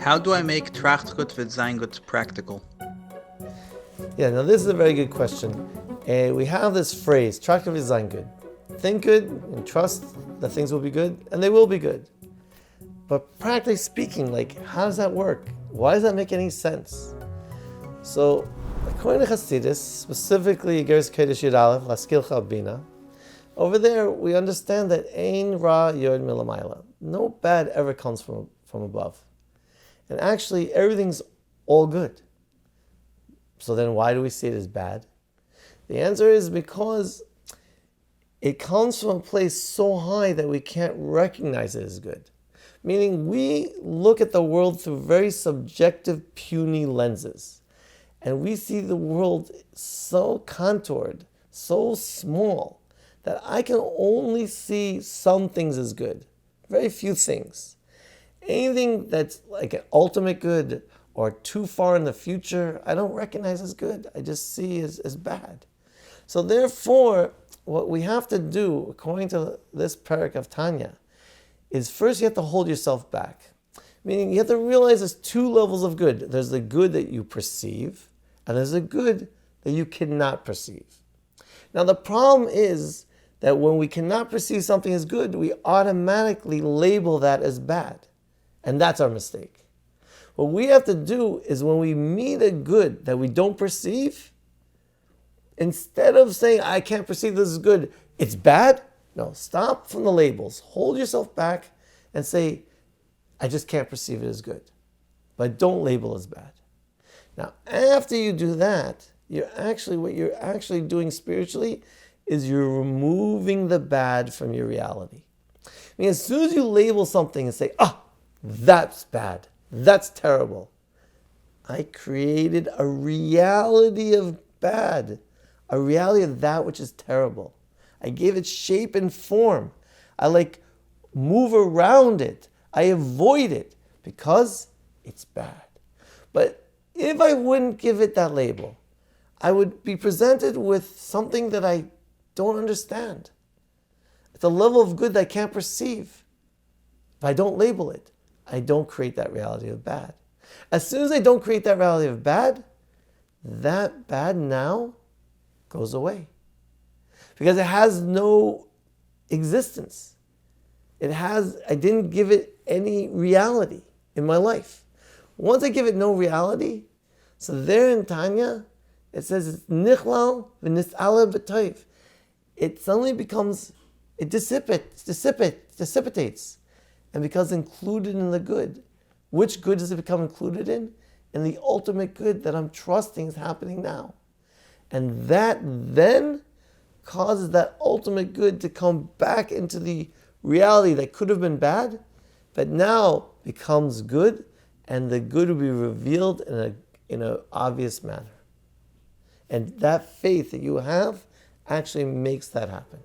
How do I make Tracht with Zein practical? Yeah, now this is a very good question. We have this phrase, Tracht with Zein. Think good and trust that things will be good, and they will be good. But practically speaking, how does that work? Why does that make any sense? So, according to Hasidus, specifically Geras Kodesh Yud Aleph, Laskilcha Bina, over there we understand that Ein Ra Yod Milamayla. No bad ever comes from above. And actually, everything's all good. So then why do we see it as bad? The answer is because it comes from a place so high that we can't recognize it as good. Meaning we look at the world through very subjective, puny lenses. And we see the world so contoured, so small, that I can only see some things as good. Very few things. Anything that's like an ultimate good or too far in the future, I don't recognize as good. I just see as bad. So therefore, what we have to do, according to this parak of Tanya, is first you have to hold yourself back. Meaning you have to realize there's two levels of good. There's the good that you perceive, and there's the good that you cannot perceive. Now the problem is that when we cannot perceive something as good, we automatically label that as bad. And that's our mistake. What we have to do is when we meet a good that we don't perceive, instead of saying, I can't perceive this is good, it's bad. No, stop from the labels. Hold yourself back and say, I just can't perceive it as good. But don't label as bad. Now, after you do that, what you're actually doing spiritually is you're removing the bad from your reality. I mean, as soon as you label something and say, that's bad, that's terrible, I created a reality of bad, a reality of that which is terrible. I gave it shape and form. I move around it. I avoid it because it's bad. But if I wouldn't give it that label, I would be presented with something that I don't understand. It's a level of good that I can't perceive. If I don't label it, I don't create that reality of bad. As soon as I don't create that reality of bad, that bad now goes away. Because it has no existence. I didn't give it any reality in my life. Once I give it no reality, so there in Tanya, it says it's nichlal v'nis'ala b'toiv. It suddenly becomes, it dissipates, and becomes included in the good. Which good does it become included in? In the ultimate good that I'm trusting is happening now. And that then causes that ultimate good to come back into the reality that could have been bad, but now becomes good, and the good will be revealed in an obvious manner. And that faith that you have actually makes that happen.